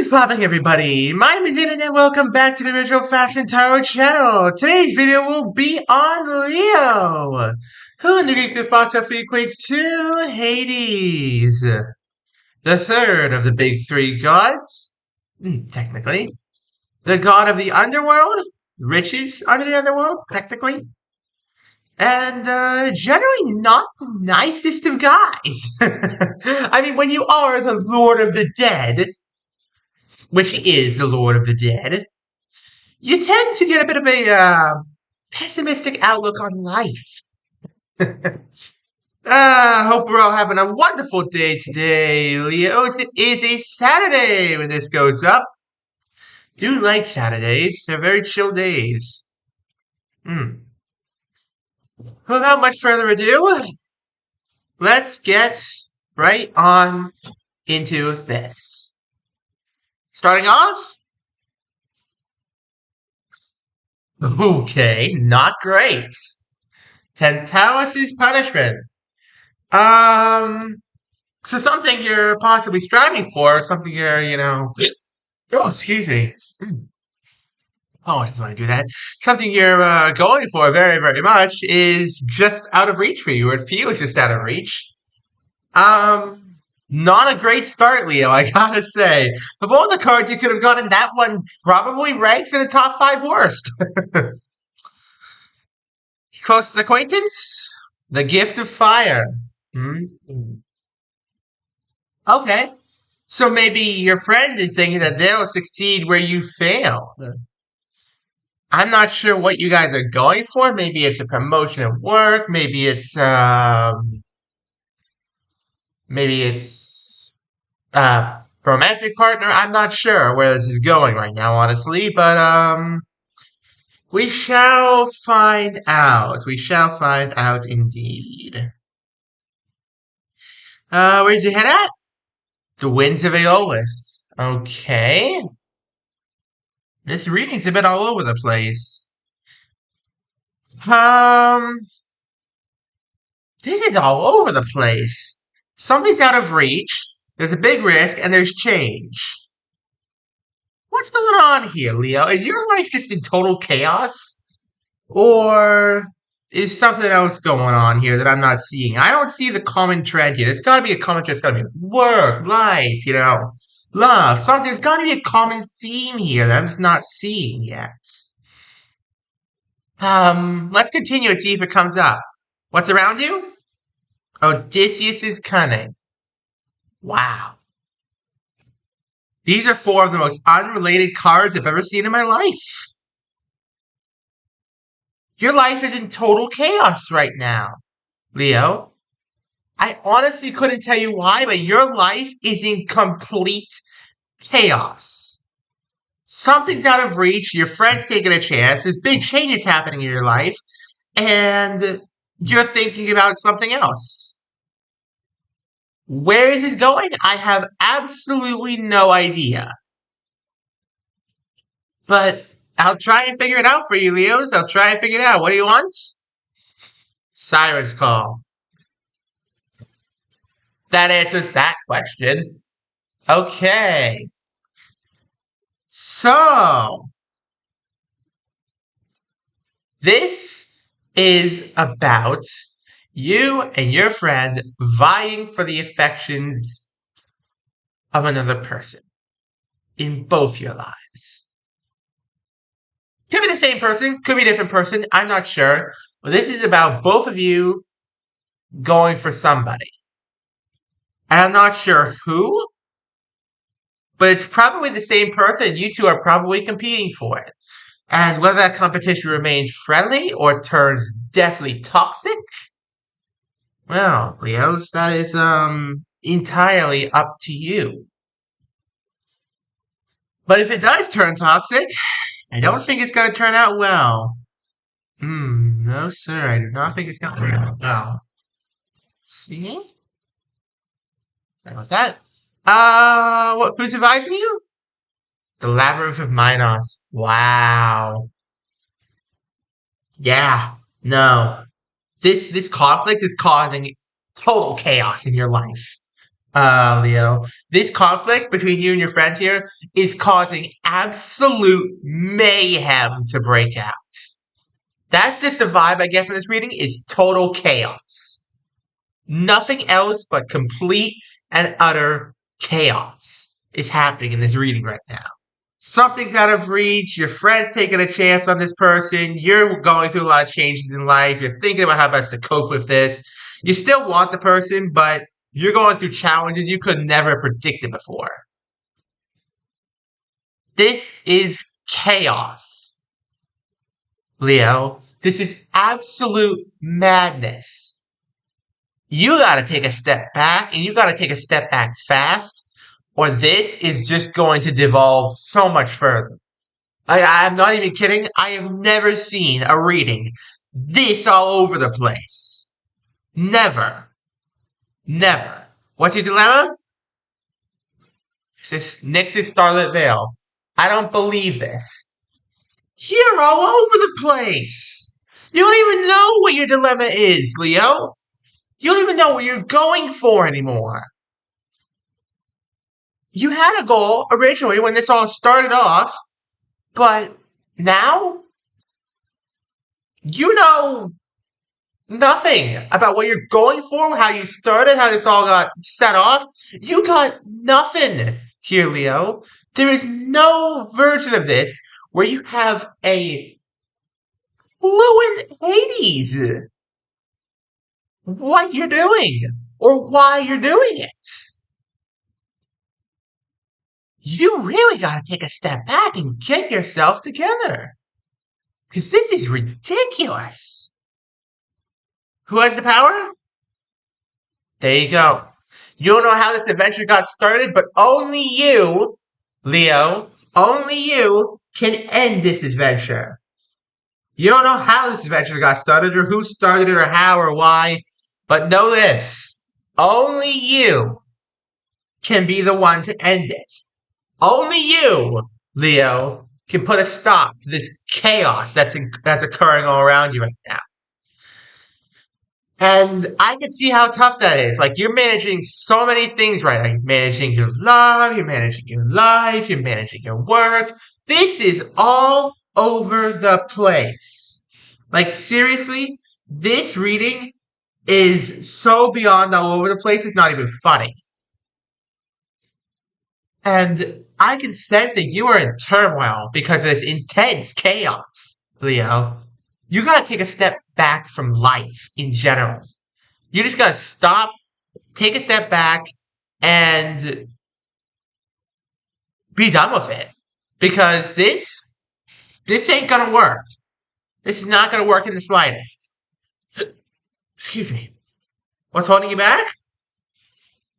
is popping, everybody? My name is Aiden, and welcome back to the Retro Fashion Tarot channel. Today's video will be on Leo, who in the Greek philosophy equates to Hades, the third of the big three gods, technically. The god of the underworld, riches under the underworld, technically. And generally not the nicest of guys. I mean, when you are the Lord of the Dead, which is the Lord of the Dead, you tend to get a bit of a pessimistic outlook on life. Hope we're all having a wonderful day today, Leos. It is a Saturday when this goes up. Do like Saturdays. They're very chill days. Without much further ado, let's get right on into this. Starting off, okay, not great. Tentalis' punishment. So something you're possibly striving for, something you're. Oh, excuse me. Oh, I just want to do that. Something you're going for very, very much is just out of reach for you, or it feels just out of reach. Not a great start, Leo, I gotta say. Of all the cards you could have gotten, that one probably ranks in the top 5 worst. Closest acquaintance? The gift of fire. Okay. So maybe your friend is thinking that they'll succeed where you fail. I'm not sure what you guys are going for. Maybe it's a promotion at work. Maybe it's romantic partner. I'm not sure where this is going right now, honestly, but we shall find out. We shall find out indeed. Where's your head at? The Winds of Aeolus. Okay. This reading's a bit all over the place. This is all over the place. Something's out of reach. There's a big risk, and there's change. What's going on here, Leo? Is your life just in total chaos? Or is something else going on here that I'm not seeing? I don't see the common trend here. There's got to be a common trend. It's got to be work, life, love. There's got to be a common theme here that I'm just not seeing yet. Let's continue and see if it comes up. What's around you? Odysseus' cunning. Wow. These are 4 of the most unrelated cards I've ever seen in my life. Your life is in total chaos right now, Leo. I honestly couldn't tell you why, but your life is in complete chaos. Something's out of reach, your friend's taking a chance, there's big changes happening in your life, and you're thinking about something else. Where is this going? I have absolutely no idea. But I'll try and figure it out for you, Leos. I'll try and figure it out. What do you want? Siren's Call. That answers that question. Okay. So, this is about you and your friend vying for the affections of another person in both your lives. Could be the same person, could be a different person, I'm not sure. But this is about both of you going for somebody. And I'm not sure who, but it's probably the same person. You two are probably competing for it. And whether that competition remains friendly or turns deathly toxic, well, Leos, that is entirely up to you. But if it does turn toxic, I don't think it's going to turn out well. No, sir, I do not think it's going to turn out well. See? Sorry about that. Who's advising you? The Labyrinth of Minos. Wow. Yeah, no. This conflict is causing total chaos in your life. Leo. This conflict between you and your friends here is causing absolute mayhem to break out. That's just the vibe I get from this reading is total chaos. Nothing else but complete and utter chaos is happening in this reading right now. Something's out of reach, your friend's taking a chance on this person, you're going through a lot of changes in life, you're thinking about how best to cope with this. You still want the person, but you're going through challenges you could never have predicted before. This is chaos, Leo. This is absolute madness. You gotta take a step back, and you gotta take a step back fast, or this is just going to devolve so much further. I'm not even kidding. I have never seen a reading this all over the place. Never. Never. What's your dilemma? Nix's Starlit Veil. I don't believe this. You're all over the place. You don't even know what your dilemma is, Leo. You don't even know what you're going for anymore. You had a goal originally when this all started off, but now you know nothing about what you're going for, how you started, how this all got set off. You got nothing here, Leo. There is no version of this where you have a fluent Hades. What you're doing or why you're doing it. You really gotta take a step back and get yourself together. Because this is ridiculous. Who has the power? There you go. You don't know how this adventure got started, but only you, Leo, only you can end this adventure. You don't know how this adventure got started, or who started it, or how, or why, but know this. Only you can be the one to end it. Only you, Leo, can put a stop to this chaos that's occurring all around you right now. And I can see how tough that is. Like, you're managing so many things right now. You're managing your love, you're managing your life, you're managing your work. This is all over the place. Like, seriously, this reading is so beyond all over the place, it's not even funny. And I can sense that you are in turmoil because of this intense chaos, Leo. You gotta take a step back from life in general. You just gotta stop, take a step back, and be done with it. Because this ain't gonna work. This is not gonna work in the slightest. Excuse me. What's holding you back?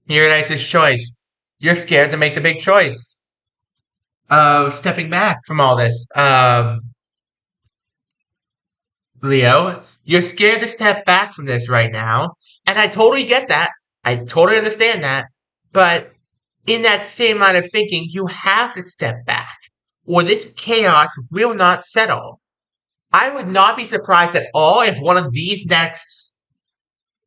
Your nicest choice. You're scared to make the big choice of stepping back from all this. Leo, you're scared to step back from this right now, and I totally get that. I totally understand that. But in that same line of thinking, you have to step back, or this chaos will not settle. I would not be surprised at all if one of these next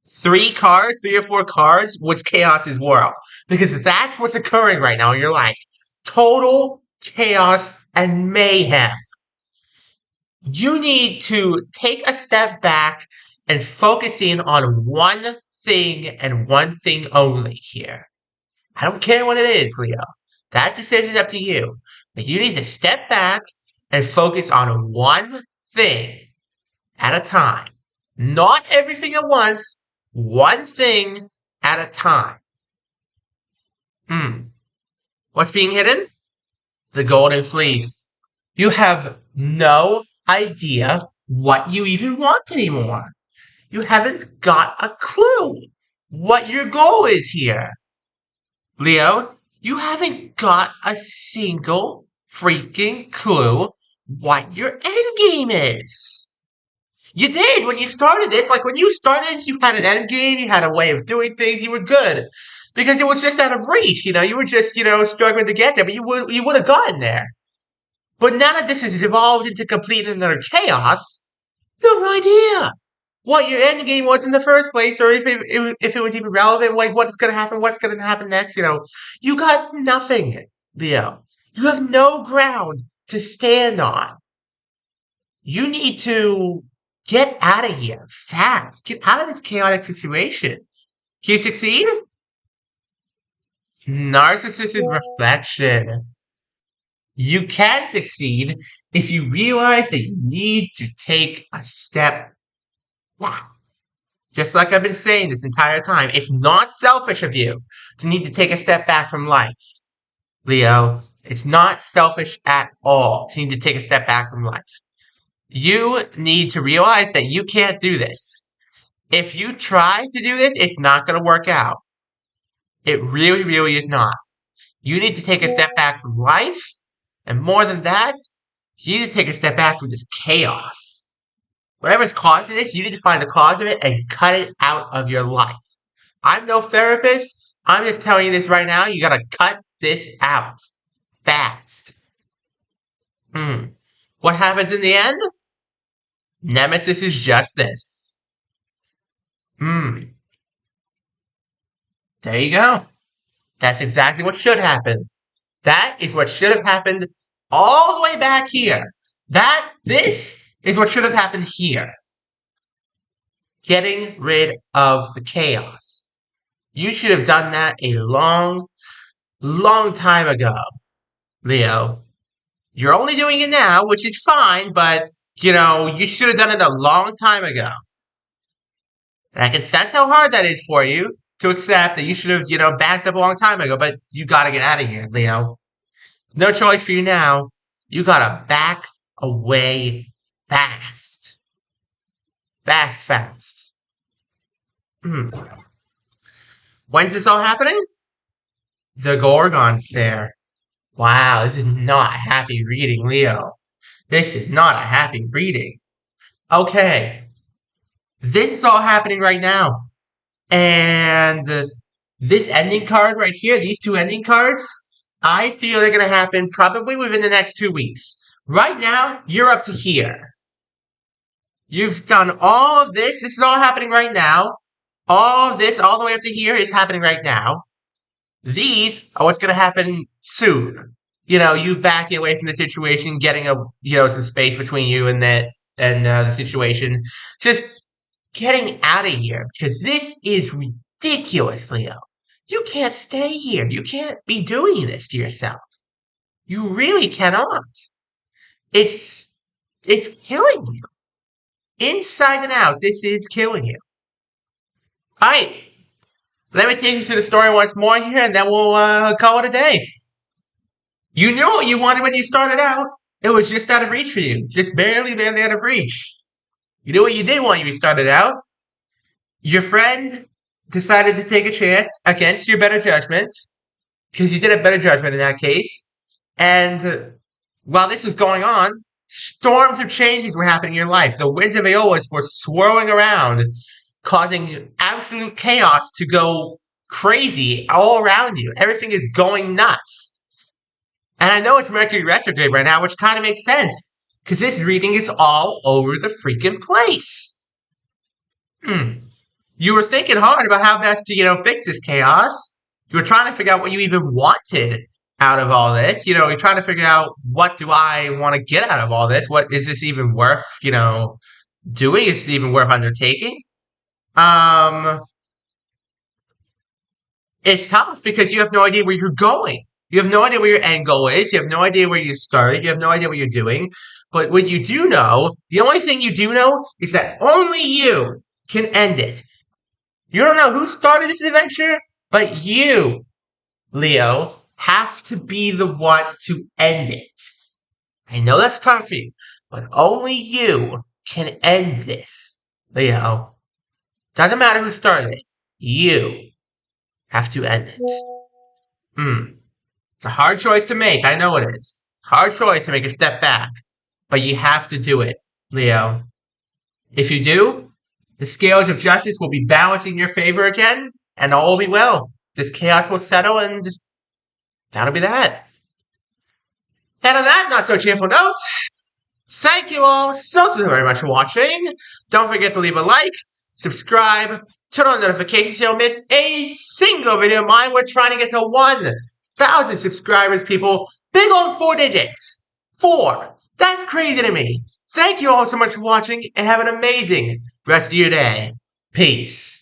three or four cards, was Chaos's World. Because that's what's occurring right now in your life. Total chaos and mayhem. You need to take a step back and focus in on one thing and one thing only here. I don't care what it is, Leo. That decision's up to you. But you need to step back and focus on one thing at a time. Not everything at once, one thing at a time. What's being hidden? The Golden Fleece. You have no idea what you even want anymore. You haven't got a clue what your goal is here. Leo, you haven't got a single freaking clue what your end game is. You did when you started this. Like, when you started this, you had an end game, you had a way of doing things, you were good. Because it was just out of reach, you were just, struggling to get there, but you would have gotten there. But now that this has evolved into complete and utter chaos, you have no idea what your end game was in the first place, or if it was even relevant, like what's going to happen, what's going to happen next. You got nothing, Leo. You have no ground to stand on. You need to get out of here fast. Get out of this chaotic situation. Can you succeed? Narcissist is reflection. You can succeed if you realize that you need to take a step back. Just like I've been saying this entire time, it's not selfish of you to need to take a step back from life, Leo. It's not selfish at all to need to take a step back from life. You need to realize that you can't do this. If you try to do this, it's not going to work out. It really, really is not. You need to take a step back from life, and more than that, you need to take a step back from this chaos. Whatever's causing this, you need to find the cause of it and cut it out of your life. I'm no therapist. I'm just telling you this right now. You gotta cut this out. Fast. What happens in the end? Nemesis is justice. There you go. That's exactly what should happen. That is what should have happened all the way back here. This is what should have happened here. Getting rid of the chaos. You should have done that a long, long time ago, Leo. You're only doing it now, which is fine, but, you should have done it a long time ago. And I can sense how hard that is for you to accept that you should have, backed up a long time ago, but you gotta get out of here, Leo. No choice for you now. You gotta back away fast. Fast. When's this all happening? The Gorgon stare. Wow, this is not a happy reading, Leo. This is not a happy reading. Okay. This is all happening right now. And this ending card right here, these two ending cards, I feel they're going to happen probably within the next 2 weeks. Right now, you're up to here. You've done all of this. This is all happening right now. All of this, all the way up to here, is happening right now. These are what's going to happen soon. You backing away from the situation, getting some space between you and the situation. Just getting out of here, because this is ridiculous, Leo. You can't stay here. You can't be doing this to yourself. You really cannot. It's killing you. Inside and out, this is killing you. Alright, let me take you through the story once more here, and then we'll call it a day. You knew what you wanted when you started out. It was just out of reach for you. Just barely out of reach. You knew what you did want when you started out. Your friend decided to take a chance against your better judgment, because you did have better judgment in that case. And while this was going on, storms of changes were happening in your life. The winds of Aeolus were swirling around, causing absolute chaos to go crazy all around you. Everything is going nuts. And I know it's Mercury retrograde right now, which kind of makes sense, because this reading is all over the freaking place. You were thinking hard about how best to, fix this chaos. You were trying to figure out what you even wanted out of all this. You're trying to figure out, what do I want to get out of all this? What is this even worth, doing? Is it even worth undertaking? It's tough because you have no idea where you're going. You have no idea where your end goal is. You have no idea where you started. You have no idea what you're doing. But what you do know, the only thing you do know is that only you can end it. You don't know who started this adventure, but you, Leo, have to be the one to end it. I know that's tough for you, but only you can end this, Leo. Doesn't matter who started it. You have to end it. It's a hard choice to make. I know it is. Hard choice to make a step back. But you have to do it, Leo. If you do, the scales of justice will be balanced in your favor again, and all will be well. This chaos will settle, and that'll be that. And on that not so cheerful note, Thank you all so very much for watching. Don't forget to leave a like, subscribe, turn on notifications so you don't miss a single video of mine. We're trying to get to 1,000 subscribers, people. Big old 4 digits. 4. That's crazy to me. Thank you all so much for watching and have an amazing rest of your day. Peace.